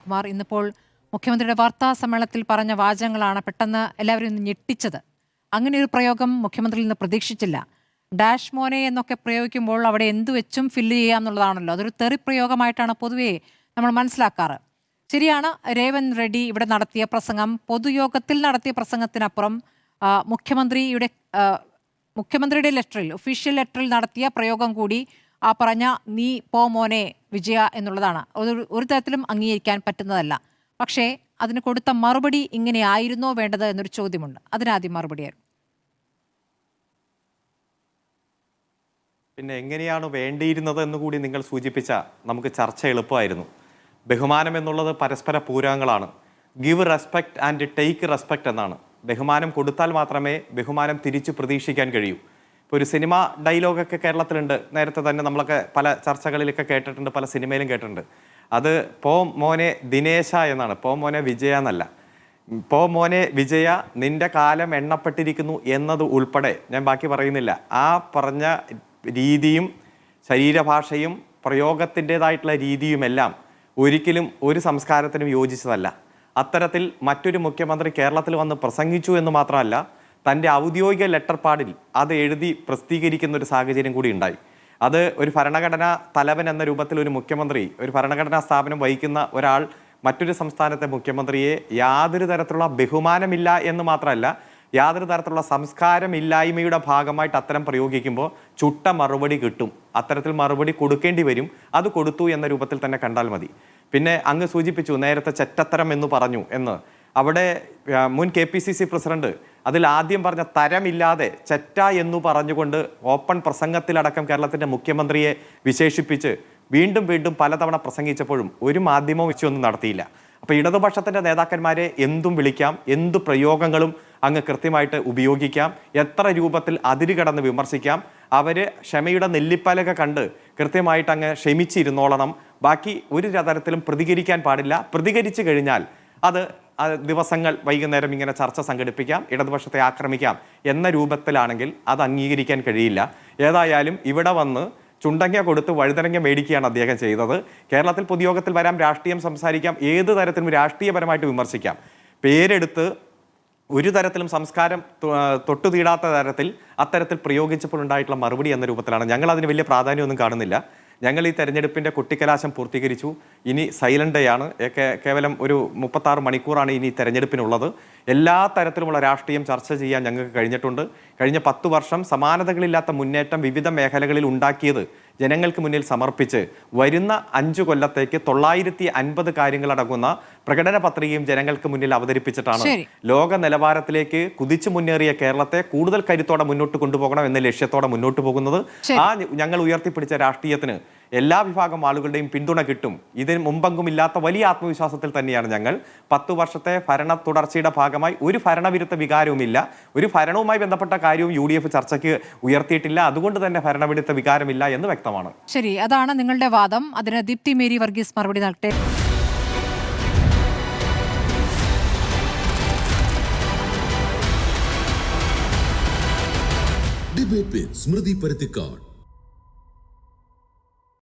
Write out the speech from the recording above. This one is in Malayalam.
അനിൽകുമാർ. ഇന്നിപ്പോൾ മുഖ്യമന്ത്രിയുടെ വാർത്താ സമ്മേളനത്തിൽ പറഞ്ഞ വാചകങ്ങളാണ് പെട്ടെന്ന് എല്ലാവരും ഇന്ന് ഞെട്ടിച്ചത്. അങ്ങനെ ഒരു പ്രയോഗം മുഖ്യമന്ത്രിയിൽ നിന്ന് പ്രതീക്ഷിച്ചില്ല. ഡാഷ് മോനെ എന്നൊക്കെ പ്രയോഗിക്കുമ്പോൾ അവിടെ എന്തു വെച്ചും ഫില്ല് ചെയ്യാം എന്നുള്ളതാണല്ലോ. അതൊരു തെറി പ്രയോഗമായിട്ടാണ് പൊതുവേ നമ്മൾ മനസ്സിലാക്കാറ്. ശരിയാണ്, രേവന്ത് റെഡ്ഡി ഇവിടെ നടത്തിയ പ്രസംഗം പൊതുയോഗത്തിൽ നടത്തിയ പ്രസംഗത്തിനപ്പുറം മുഖ്യമന്ത്രിയുടെ ലെറ്ററിൽ, ഒഫീഷ്യൽ ലെറ്ററിൽ നടത്തിയ പ്രയോഗം കൂടി ആ പറഞ്ഞ നീ പോ മോനെ വിജയ എന്നുള്ളതാണ്. ഒരു തരത്തിലും അംഗീകരിക്കാൻ പറ്റുന്നതല്ല. പക്ഷേ അതിന് കൊടുത്ത മറുപടി ഇങ്ങനെ ആയിരുന്നോ വേണ്ടത് എന്നൊരു ചോദ്യമുണ്ട്. അതിനാദ്യം മറുപടിയായിരുന്നു. പിന്നെ എങ്ങനെയാണ് വേണ്ടിയിരുന്നത് എന്ന് കൂടി നിങ്ങൾ സൂചിപ്പിച്ച നമുക്ക് ചർച്ച എളുപ്പമായിരുന്നു. ബഹുമാനം എന്നുള്ളത് പരസ്പര പൂരകങ്ങളാണ്. Give respect and take respect എന്നാണ്. ബഹുമാനം കൊടുത്താൽ മാത്രമേ ബഹുമാനം തിരിച്ചു പ്രതീക്ഷിക്കാൻ കഴിയൂ. ഇപ്പോൾ ഒരു സിനിമ ഡയലോഗൊക്കെ കേരളത്തിലുണ്ട്. നേരത്തെ തന്നെ നമ്മളൊക്കെ പല ചർച്ചകളിലൊക്കെ കേട്ടിട്ടുണ്ട്, പല സിനിമയിലും കേട്ടിട്ടുണ്ട്. അത് പോ മോനെ ദിനേശ എന്നാണ്, പോ മോനെ വിജയ എന്നല്ല. പോ മോനെ വിജയ, നിന്റെ കാലം എണ്ണപ്പെട്ടിരിക്കുന്നു എന്നത് ഉൾപ്പെടെ ഞാൻ ബാക്കി പറയുന്നില്ല. ആ പറഞ്ഞ രീതിയും ശരീരഭാഷയും പ്രയോഗത്തിൻ്റെതായിട്ടുള്ള രീതിയുമെല്ലാം ഒരിക്കലും ഒരു സംസ്കാരത്തിനും യോജിച്ചതല്ല. അത്തരത്തിൽ മറ്റൊരു മുഖ്യമന്ത്രി കേരളത്തിൽ വന്ന് പ്രസംഗിച്ചു എന്ന് മാത്രമല്ല, തൻ്റെ ഔദ്യോഗിക ലെറ്റർ പാഡിൽ അത് എഴുതി പ്രസിദ്ധീകരിക്കുന്ന ഒരു സാഹചര്യം കൂടി ഉണ്ടായി. അത് ഒരു ഭരണഘടനാ തലവൻ എന്ന രൂപത്തിൽ ഒരു മുഖ്യമന്ത്രി, ഒരു ഭരണഘടനാ സ്ഥാപനം വഹിക്കുന്ന ഒരാൾ മറ്റൊരു സംസ്ഥാനത്തെ മുഖ്യമന്ത്രിയെ യാതൊരു തരത്തിലുള്ള ബഹുമാനമില്ല എന്ന് മാത്രമല്ല, യാതൊരു തരത്തിലുള്ള സംസ്കാരമില്ലായ്മയുടെ ഭാഗമായിട്ട് അത്തരം പ്രയോഗിക്കുമ്പോൾ ചുട്ട മറുപടി കിട്ടും. അത്തരത്തിൽ മറുപടി കൊടുക്കേണ്ടി വരും. അത് കൊടുത്തു എന്ന രൂപത്തിൽ തന്നെ കണ്ടാൽ മതി. പിന്നെ അങ്ങ് സൂചിപ്പിച്ചു നേരത്തെ ചെറ്റത്തരം എന്ന് പറഞ്ഞു എന്ന്. അവിടെ മുൻ KPCC പ്രസിഡന്റ് അതിൽ ആദ്യം പറഞ്ഞ തരമില്ലാതെ ചെറ്റ എന്ന് പറഞ്ഞുകൊണ്ട് ഓപ്പൺ പ്രസംഗത്തിലടക്കം കേരളത്തിൻ്റെ മുഖ്യമന്ത്രിയെ വിശേഷിപ്പിച്ച് വീണ്ടും വീണ്ടും പലതവണ പ്രസംഗിച്ചപ്പോഴും ഒരു മാധ്യമവും വെച്ചൊന്നും നടത്തിയില്ല. അപ്പോൾ ഇടതുപക്ഷത്തിൻ്റെ നേതാക്കന്മാരെ എന്തും വിളിക്കാം, എന്തു പ്രയോഗങ്ങളും അങ്ങ് കൃത്യമായിട്ട് ഉപയോഗിക്കാം, എത്ര രൂപത്തിൽ അതിരുകടന്ന് വിമർശിക്കാം. അവർ ക്ഷമയുടെ നെല്ലിപ്പലക കണ്ട് കൃത്യമായിട്ട് അങ്ങ് ക്ഷമിച്ചിരുന്നോളണം. ബാക്കി ഒരു തരത്തിലും പ്രതികരിക്കാൻ പാടില്ല. പ്രതികരിച്ചു കഴിഞ്ഞാൽ അത് ദിവസങ്ങൾ വൈകുന്നേരം ഇങ്ങനെ ചർച്ച സംഘടിപ്പിക്കാം, ഇടതുപക്ഷത്തെ ആക്രമിക്കാം എന്ന രൂപത്തിലാണെങ്കിൽ അത് അംഗീകരിക്കാൻ കഴിയില്ല. ഏതായാലും ഇവിടെ വന്ന് ചുണ്ടങ്ങ കൊടുത്ത് വഴുതനങ്ങ മേടിക്കുകയാണ് അദ്ദേഹം ചെയ്തത്. കേരളത്തിൽ പൊതുയോഗത്തിൽ വരാം, രാഷ്ട്രീയം സംസാരിക്കാം, ഏത് തരത്തിലും രാഷ്ട്രീയപരമായിട്ട് വിമർശിക്കാം. പേരെടുത്ത് ഒരു തരത്തിലും സംസ്കാരം തൊട്ടു തീടാത്ത തരത്തിൽ അത്തരത്തിൽ പ്രയോഗിച്ചപ്പോൾ ഉണ്ടായിട്ടുള്ള മറുപടി എന്ന രൂപത്തിലാണ്. ഞങ്ങൾ അതിന് വലിയ പ്രാധാന്യമൊന്നും കാണുന്നില്ല. ഞങ്ങൾ ഈ തെരഞ്ഞെടുപ്പിൻ്റെ കൊട്ടിക്കലാശം പൂർത്തീകരിച്ചു. ഇനി സൈലന്റ് ഡേ ആണ്. കേവലം ഒരു 36 മണിക്കൂറാണ് ഇനി തെരഞ്ഞെടുപ്പിനുള്ളത്. എല്ലാ തരത്തിലുമുള്ള രാഷ്ട്രീയം ചർച്ച ചെയ്യാൻ ഞങ്ങൾക്ക് കഴിഞ്ഞിട്ടുണ്ട്. കഴിഞ്ഞ 10 വർഷം സമാനതകളില്ലാത്ത മുന്നേറ്റം വിവിധ മേഖലകളിൽ ഉണ്ടാക്കിയത് ജനങ്ങൾക്ക് മുന്നിൽ സമർപ്പിച്ച് വരുന്ന 5 കൊല്ലത്തേക്ക് 950 കാര്യങ്ങളടങ്ങുന്ന പ്രകടന പത്രികയും ജനങ്ങൾക്ക് മുന്നിൽ അവതരിപ്പിച്ചിട്ടാണ് ലോക നിലവാരത്തിലേക്ക് കുതിച്ചു മുന്നേറിയ കേരളത്തെ കൂടുതൽ കരുത്തോടെ മുന്നോട്ട് കൊണ്ടുപോകണം എന്ന ലക്ഷ്യത്തോടെ മുന്നോട്ട് പോകുന്നത്. ആ ഞങ്ങൾ ഉയർത്തിപ്പിടിച്ച രാഷ്ട്രീയത്തിന് എല്ലാ വിഭാഗം ആളുകളുടെയും പിന്തുണ കിട്ടും. ഇതിന് മുമ്പെങ്കുമില്ലാത്ത വലിയ ആത്മവിശ്വാസത്തിൽ തന്നെയാണ് ഞങ്ങൾ. 10 വർഷത്തെ ഭരണ തുടർച്ചയുടെ ഭാഗമായി ഒരു ഭരണവിരുദ്ധ വികാരവുമില്ല. ഒരു ഭരണവുമായി ബന്ധപ്പെട്ട കാര്യവും UDF ചർച്ചയ്ക്ക് ഉയർത്തിയിട്ടില്ല. അതുകൊണ്ട് തന്നെ ഭരണവിരുദ്ധ വികാരമില്ല എന്ന് വ്യക്തമാണ്. ശരി, അതാണ് നിങ്ങളുടെ വാദം. അതിന് ദീപ്തി മേരി വർഗീസ് മറുപടി നൽകട്ടെ. ഡിബേറ്റ് വിത്ത് സ്മൃതി പരുത്തിക്കാട്.